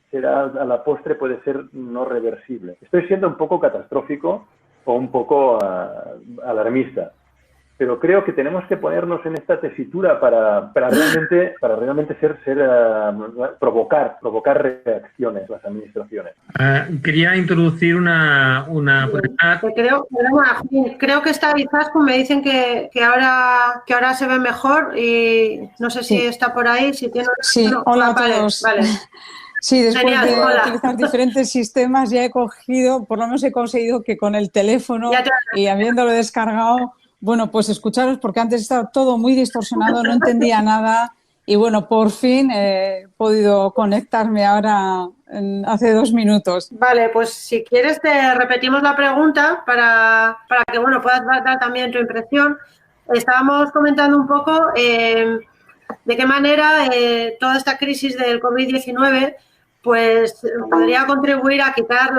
será a la postre, puede ser no reversible. Estoy siendo un poco catastrófico o un poco alarmista, pero creo que tenemos que ponernos en esta tesitura para realmente provocar reacciones las administraciones. Quería introducir una creo que está Izaskun, me dicen que ahora se ve mejor y no sé si está por ahí, si tiene... Sí, hola a todos. Vale. Sí, después Genial, de hola. utilizar diferentes sistemas ya he cogido, por lo menos he conseguido que con el teléfono y habiéndolo descargado, bueno, pues escucharos, porque antes estaba todo muy distorsionado, no entendía nada y bueno, por fin he podido conectarme ahora hace 2 minutos. Vale, pues si quieres te repetimos la pregunta para que bueno puedas dar también tu impresión. Estábamos comentando un poco de qué manera toda esta crisis del COVID-19 pues podría contribuir a quitar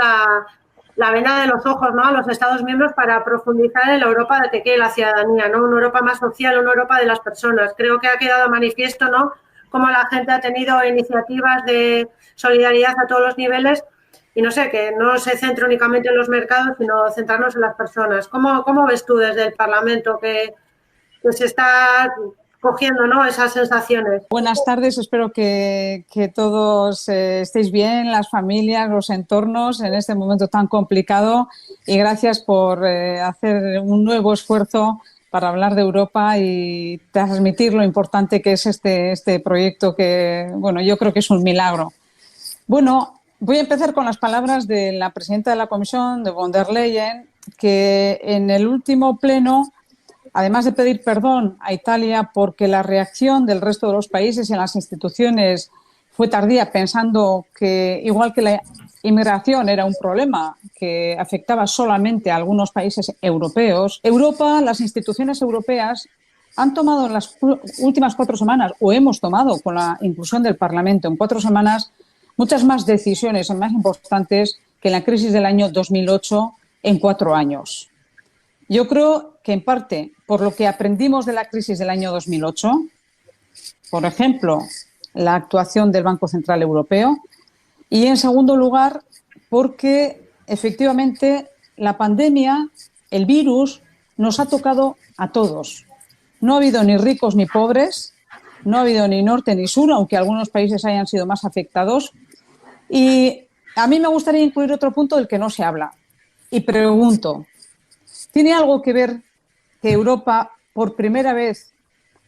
la venda de los ojos, ¿no?, a los Estados miembros para profundizar en la Europa de que quiere la ciudadanía, ¿no? Una Europa más social, una Europa de las personas. Creo que ha quedado manifiesto, ¿no?, cómo la gente ha tenido iniciativas de solidaridad a todos los niveles y no sé, que no se centre únicamente en los mercados, sino centrarnos en las personas. ¿Cómo ves tú desde el Parlamento que se está cogiendo, ¿no?, esas sensaciones? Buenas tardes, espero que todos estéis bien, las familias, los entornos en este momento tan complicado y gracias por hacer un nuevo esfuerzo para hablar de Europa y transmitir lo importante que es este proyecto que, bueno, yo creo que es un milagro. Bueno, voy a empezar con las palabras de la presidenta de la Comisión, de von der Leyen, que en el último pleno, además de pedir perdón a Italia porque la reacción del resto de los países y en las instituciones fue tardía, pensando que, igual que la inmigración era un problema que afectaba solamente a algunos países europeos, las instituciones europeas han tomado en las últimas 4 semanas, o hemos tomado con la inclusión del Parlamento en 4 semanas, muchas más decisiones más importantes que en la crisis del año 2008 en 4 años. Yo creo que en parte por lo que aprendimos de la crisis del año 2008, por ejemplo, la actuación del Banco Central Europeo, y en segundo lugar porque efectivamente la pandemia, el virus, nos ha tocado a todos. No ha habido ni ricos ni pobres, no ha habido ni norte ni sur, aunque algunos países hayan sido más afectados. Y a mí me gustaría incluir otro punto del que no se habla. Y pregunto, ¿tiene algo que ver que Europa por primera vez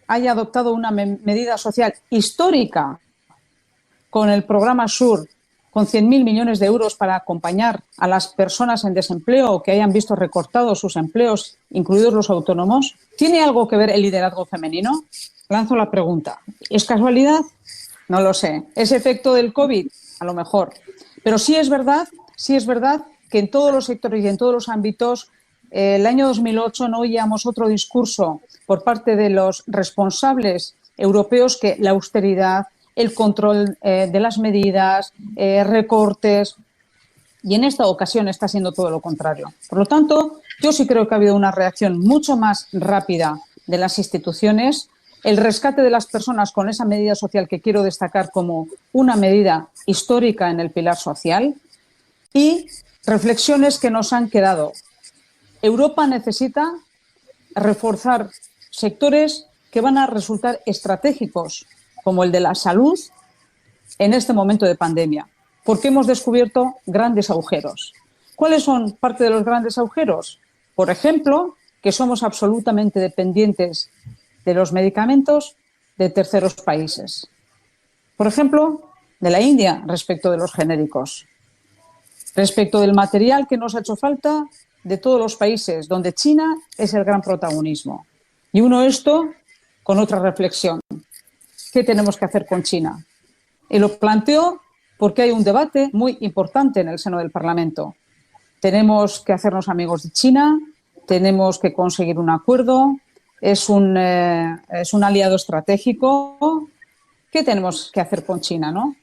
haya adoptado una medida social histórica con el programa SURE, con 100.000 millones de euros para acompañar a las personas en desempleo o que hayan visto recortados sus empleos, incluidos los autónomos? ¿Tiene algo que ver el liderazgo femenino? Lanzo la pregunta. ¿Es casualidad? No lo sé. ¿Es efecto del COVID? A lo mejor. Pero sí es verdad que en todos los sectores y en todos los ámbitos, el año 2008 no oíamos otro discurso por parte de los responsables europeos que la austeridad, el control de las medidas, recortes, y en esta ocasión está siendo todo lo contrario. Por lo tanto, yo sí creo que ha habido una reacción mucho más rápida de las instituciones, el rescate de las personas con esa medida social que quiero destacar como una medida histórica en el pilar social, y reflexiones que nos han quedado. Europa necesita reforzar sectores que van a resultar estratégicos, como el de la salud, en este momento de pandemia, porque hemos descubierto grandes agujeros. ¿Cuáles son parte de los grandes agujeros? Por ejemplo, que somos absolutamente dependientes de los medicamentos de terceros países. Por ejemplo, de la India respecto de los genéricos. Respecto del material que nos ha hecho falta de todos los países, donde China es el gran protagonismo. Y uno esto con otra reflexión. ¿Qué tenemos que hacer con China? Y lo planteo porque hay un debate muy importante en el seno del Parlamento. Tenemos que hacernos amigos de China, tenemos que conseguir un acuerdo, es un aliado estratégico. ¿Qué tenemos que hacer con China, no?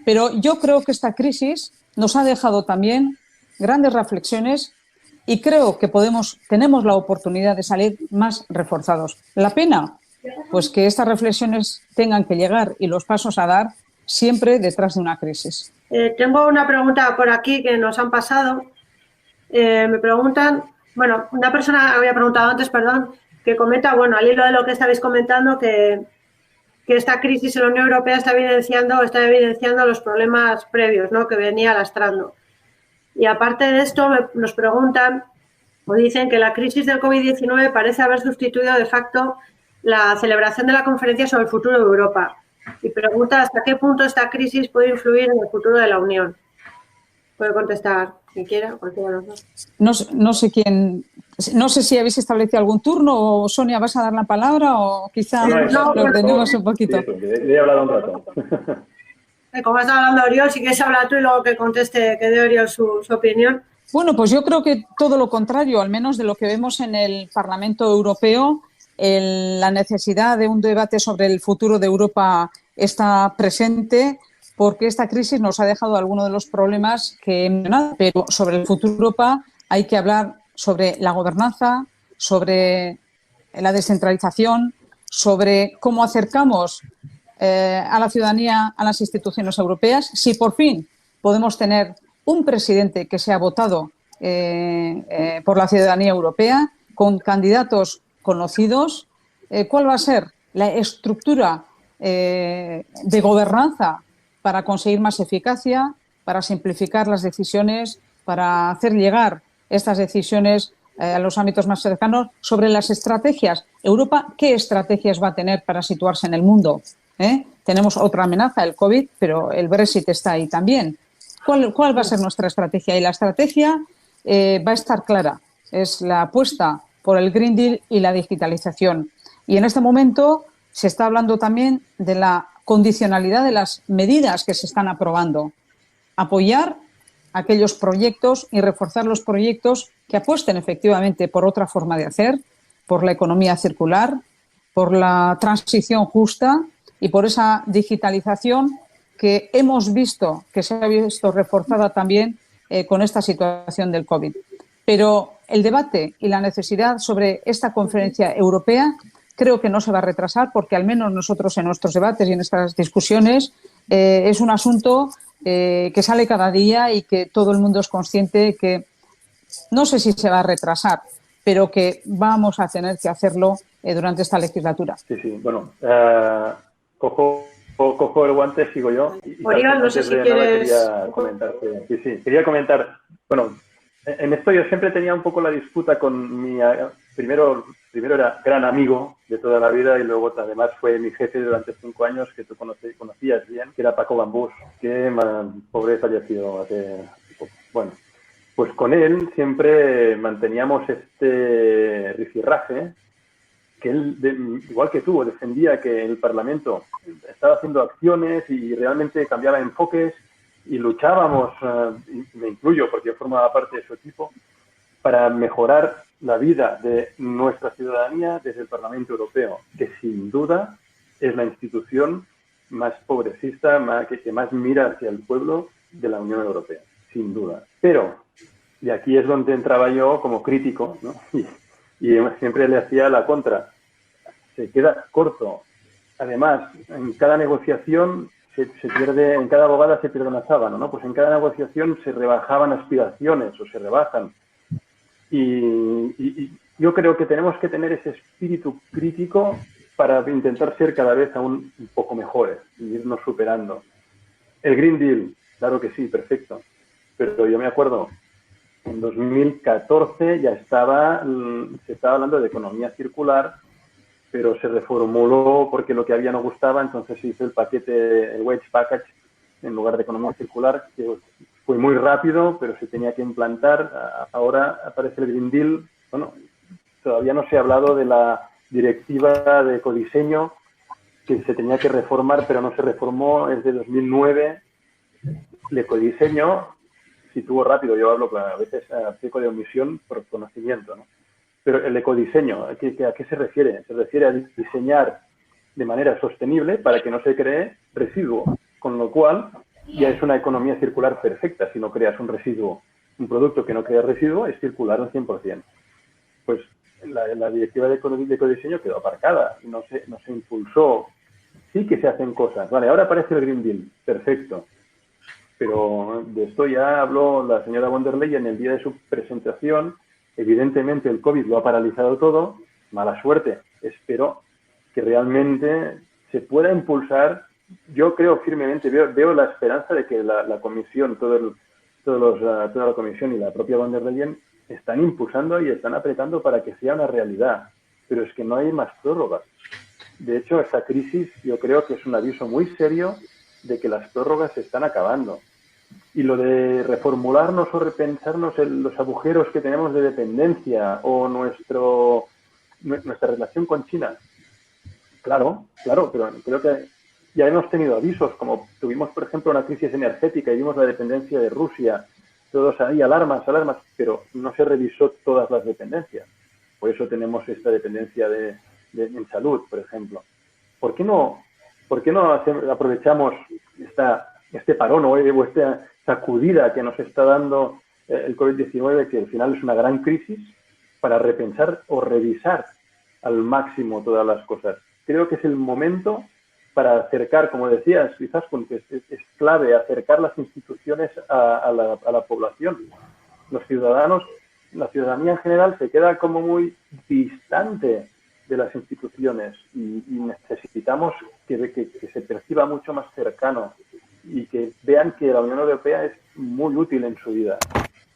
Pero yo creo que esta crisis nos ha dejado también grandes reflexiones y creo que tenemos la oportunidad de salir más reforzados. La pena, pues que estas reflexiones tengan que llegar y los pasos a dar siempre detrás de una crisis. Tengo una pregunta por aquí que nos han pasado. Me preguntan, bueno, una persona había preguntado antes, perdón, que comenta, bueno, al hilo de lo que estabais comentando, que esta crisis en la Unión Europea está evidenciando los problemas previos, ¿no?, que venía lastrando. Y aparte de esto, nos preguntan o dicen que la crisis del COVID-19 parece haber sustituido de facto la celebración de la conferencia sobre el futuro de Europa. Y pregunta hasta qué punto esta crisis puede influir en el futuro de la Unión. Puede contestar quien quiera, cualquiera de los dos. No sé si habéis establecido algún turno o Sonia, ¿vas a dar la palabra o quizá lo ordenemos un poquito? Sí, he hablado un rato. Como está hablando Oriol, si quieres hablar tú y luego que conteste, que dé Oriol su opinión. Bueno, pues yo creo que todo lo contrario, al menos de lo que vemos en el Parlamento Europeo, la necesidad de un debate sobre el futuro de Europa está presente porque esta crisis nos ha dejado algunos de los problemas que he mencionado, pero sobre el futuro de Europa hay que hablar sobre la gobernanza, sobre la descentralización, sobre cómo acercamos a la ciudadanía a las instituciones europeas. Si por fin podemos tener un presidente que sea votado por la ciudadanía europea, con candidatos conocidos, ¿cuál va a ser la estructura de gobernanza para conseguir más eficacia, para simplificar las decisiones, para hacer llegar estas decisiones a los ámbitos más cercanos? Sobre las estrategias, Europa, ¿qué estrategias va a tener para situarse en el mundo? Tenemos otra amenaza, el COVID, pero el Brexit está ahí también. ¿Cuál va a ser nuestra estrategia? Y la estrategia va a estar clara. Es la apuesta por el Green Deal y la digitalización. Y en este momento se está hablando también de la condicionalidad de las medidas que se están aprobando. Apoyar aquellos proyectos y reforzar los proyectos que apuesten efectivamente por otra forma de hacer, por la economía circular, por la transición justa y por esa digitalización que hemos visto, que se ha visto reforzada también con esta situación del COVID. Pero el debate y la necesidad sobre esta conferencia europea creo que no se va a retrasar porque al menos nosotros en nuestros debates y en estas discusiones es un asunto que sale cada día y que todo el mundo es consciente que no sé si se va a retrasar, pero que vamos a tener que hacerlo durante esta legislatura. Sí, bueno, cojo el guante, sigo yo. Oriol, no sé si quieres... Quería comentarte. Sí, quería comentar. Bueno, en esto yo siempre tenía un poco la disputa con mi... Primero era gran amigo de toda la vida y luego además fue mi jefe durante 5 años, que tú conocías bien, que era Paco Gambús, que pobre fallecido hace poco. Bueno, pues con él siempre manteníamos este rifirrafe, que él, igual que tú, defendía que el Parlamento estaba haciendo acciones y realmente cambiaba enfoques y luchábamos, y me incluyo porque yo formaba parte de su equipo, para mejorar la vida de nuestra ciudadanía desde el Parlamento Europeo, que sin duda es la institución más progresista, que más mira hacia el pueblo de la Unión Europea, sin duda. Pero, y aquí es donde entraba yo como crítico, ¿no? y siempre le hacía la contra. Se queda corto. Además, en cada negociación se pierde, en cada abogada se pierde una sábana, ¿no? Pues en cada negociación se rebajaban aspiraciones o se rebajan. Y yo creo que tenemos que tener ese espíritu crítico para intentar ser cada vez aún un poco mejores y irnos superando. El Green Deal, claro que sí, perfecto. Pero yo me acuerdo, en 2014 ya se estaba hablando de economía circular, pero se reformuló porque lo que había no gustaba, entonces se hizo el paquete, el Wage Package, en lugar de economía circular, que fue muy rápido, pero se tenía que implantar. Ahora aparece el Green Deal. Bueno, todavía no se ha hablado de la directiva de ecodiseño, que se tenía que reformar, pero no se reformó, es de 2009. El ecodiseño situó rápido, yo hablo a veces aplico de omisión por conocimiento, ¿no? Pero el ecodiseño, ¿a qué se refiere? Se refiere a diseñar de manera sostenible para que no se cree residuo, con lo cual ya es una economía circular perfecta. Si no creas un residuo, un producto que no crea residuo, es circular al 100%. Pues la directiva de ecodiseño quedó aparcada, no se impulsó. Sí que se hacen cosas. Vale, ahora aparece el Green Deal, perfecto. Pero de esto ya habló la señora von der Leyen en el día de su presentación. Evidentemente el COVID lo ha paralizado todo, mala suerte. Espero que realmente se pueda impulsar. Yo creo firmemente, veo la esperanza de que la Comisión, toda la Comisión y la propia von der Leyen están impulsando y están apretando para que sea una realidad. Pero es que no hay más prórrogas. De hecho, esta crisis yo creo que es un aviso muy serio de que las prórrogas se están acabando. Y lo de reformularnos o repensarnos los agujeros que tenemos de dependencia o nuestra relación con China. Claro, pero creo que ya hemos tenido avisos, como tuvimos, por ejemplo, una crisis energética y vimos la dependencia de Rusia, todos ahí, alarmas, pero no se revisó todas las dependencias. Por eso tenemos esta dependencia en salud, por ejemplo. ¿Por qué no aprovechamos este parón o esta sacudida que nos está dando el COVID-19, que al final es una gran crisis, para repensar o revisar al máximo todas las cosas? Creo que es el momento para acercar, como decías, quizás porque es clave acercar las instituciones a la población. Los ciudadanos, la ciudadanía en general se queda como muy distante de las instituciones y necesitamos que se perciba mucho más cercano y que vean que la Unión Europea es muy útil en su vida.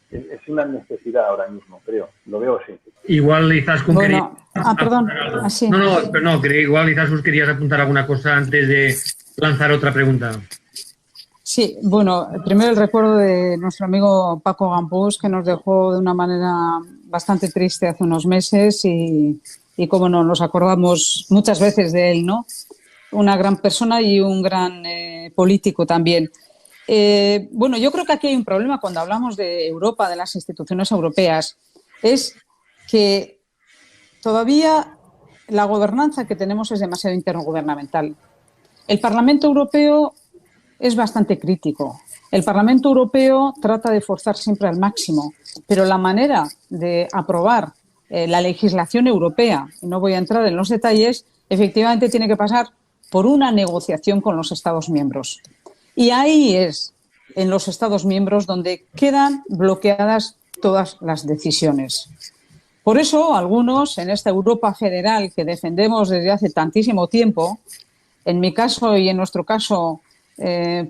Es una necesidad ahora mismo, creo. Lo veo así. Igual Izaskun quería... perdón. Así. No, igual Izaskun querías apuntar alguna cosa antes de lanzar otra pregunta. Sí, bueno, primero el recuerdo de nuestro amigo Paco Gambús, que nos dejó de una manera bastante triste hace unos meses y cómo no, nos acordamos muchas veces de él, ¿no? Una gran persona y un gran político también. Bueno, yo creo que aquí hay un problema cuando hablamos de Europa, de las instituciones europeas, es que todavía la gobernanza que tenemos es demasiado intergubernamental. El Parlamento Europeo es bastante crítico. El Parlamento Europeo trata de forzar siempre al máximo, pero la manera de aprobar la legislación europea, y no voy a entrar en los detalles, efectivamente tiene que pasar por una negociación con los Estados miembros. Y ahí es, en los Estados miembros, donde quedan bloqueadas todas las decisiones. Por eso, algunos en esta Europa federal que defendemos desde hace tantísimo tiempo, en mi caso y en nuestro caso,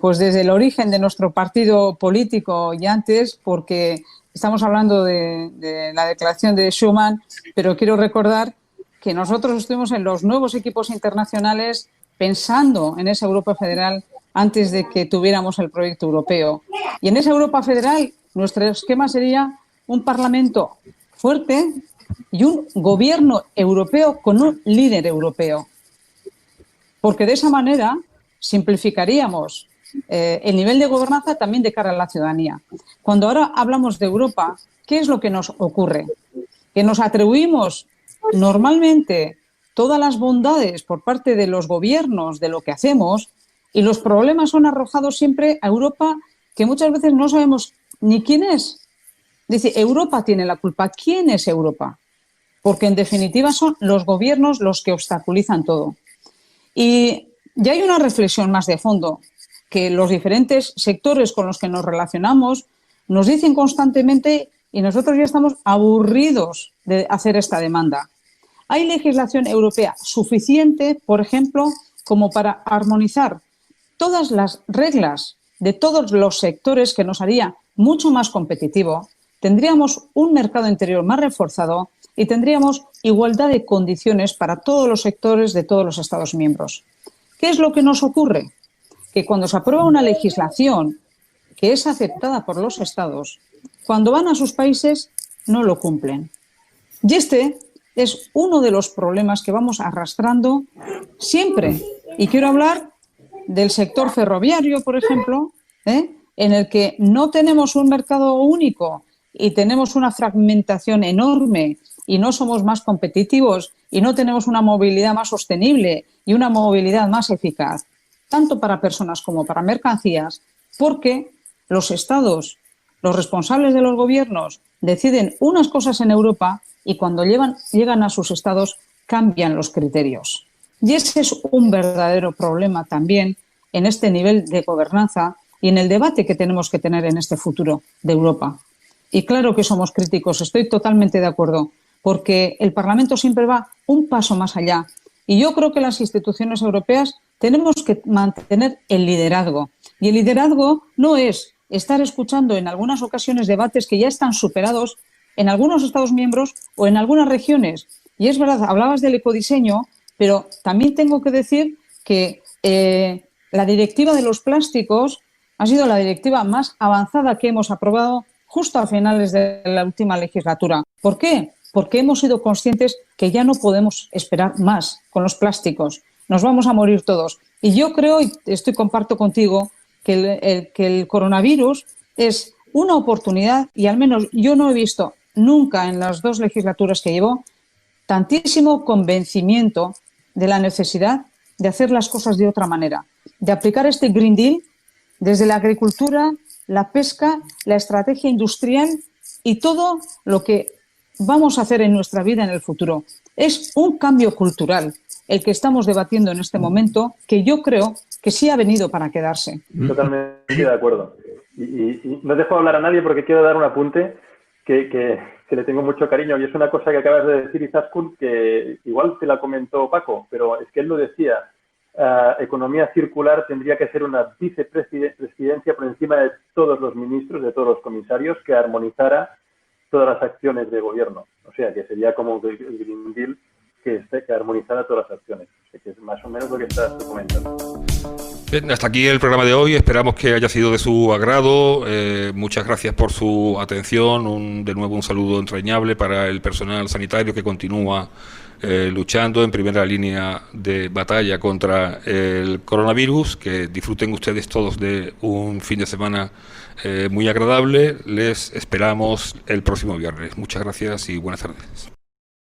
pues desde el origen de nuestro partido político y antes, porque estamos hablando de la declaración de Schuman, pero quiero recordar que nosotros estuvimos en los nuevos equipos internacionales pensando en esa Europa federal antes de que tuviéramos el proyecto europeo. Y en esa Europa federal nuestro esquema sería un Parlamento fuerte y un gobierno europeo con un líder europeo. Porque de esa manera simplificaríamos el nivel de gobernanza también de cara a la ciudadanía. Cuando ahora hablamos de Europa, ¿qué es lo que nos ocurre? Que nos atribuimos normalmente todas las bondades por parte de los gobiernos de lo que hacemos y los problemas son arrojados siempre a Europa, que muchas veces no sabemos ni quién es. Dice, Europa tiene la culpa. ¿Quién es Europa? Porque en definitiva son los gobiernos los que obstaculizan todo. Y ya hay una reflexión más de fondo, que los diferentes sectores con los que nos relacionamos nos dicen constantemente y nosotros ya estamos aburridos de hacer esta demanda. ¿Hay legislación europea suficiente, por ejemplo, como para armonizar todas las reglas de todos los sectores que nos haría mucho más competitivo? Tendríamos un mercado interior más reforzado y tendríamos igualdad de condiciones para todos los sectores de todos los Estados miembros. ¿Qué es lo que nos ocurre? Que cuando se aprueba una legislación que es aceptada por los Estados, cuando van a sus países no lo cumplen. Y este es uno de los problemas que vamos arrastrando siempre. Y quiero hablar del sector ferroviario, por ejemplo, en el que no tenemos un mercado único y tenemos una fragmentación enorme y no somos más competitivos y no tenemos una movilidad más sostenible y una movilidad más eficaz, tanto para personas como para mercancías, porque los estados, los responsables de los gobiernos, deciden unas cosas en Europa y cuando llegan a sus estados cambian los criterios. Y ese es un verdadero problema también en este nivel de gobernanza y en el debate que tenemos que tener en este futuro de Europa. Y claro que somos críticos, estoy totalmente de acuerdo, porque el Parlamento siempre va un paso más allá. Y yo creo que las instituciones europeas tenemos que mantener el liderazgo. Y el liderazgo no es estar escuchando en algunas ocasiones debates que ya están superados en algunos Estados miembros o en algunas regiones. Y es verdad, hablabas del ecodiseño, pero también tengo que decir que la directiva de los plásticos ha sido la directiva más avanzada que hemos aprobado justo a finales de la última legislatura. ¿Por qué? Porque hemos sido conscientes que ya no podemos esperar más con los plásticos. Nos vamos a morir todos. Y yo creo, y comparto contigo, que el coronavirus es una oportunidad y al menos yo no he visto nunca en las 2 legislaturas que llevo tantísimo convencimiento de la necesidad de hacer las cosas de otra manera, de aplicar este Green Deal desde la agricultura, la pesca, la estrategia industrial y todo lo que vamos a hacer en nuestra vida en el futuro. Es un cambio cultural el que estamos debatiendo en este momento, que yo creo que sí ha venido para quedarse. Totalmente de acuerdo. Y no dejo hablar a nadie porque quiero dar un apunte que le tengo mucho cariño, y es una cosa que acabas de decir, Izaskun, que igual te la comentó Paco, pero es que él lo decía. Economía circular tendría que ser una vicepresidencia por encima de todos los ministros, de todos los comisarios, que armonizara todas las acciones de gobierno. O sea, que sería como el Green Deal que armonizara todas las acciones. O sea, que es más o menos lo que estás comentando. Bien, hasta aquí el programa de hoy. Esperamos que haya sido de su agrado. Muchas gracias por su atención. De nuevo un saludo entrañable para el personal sanitario que continúa luchando en primera línea de batalla contra el coronavirus. Que disfruten ustedes todos de un fin de semana muy agradable. Les esperamos el próximo viernes. Muchas gracias y buenas tardes.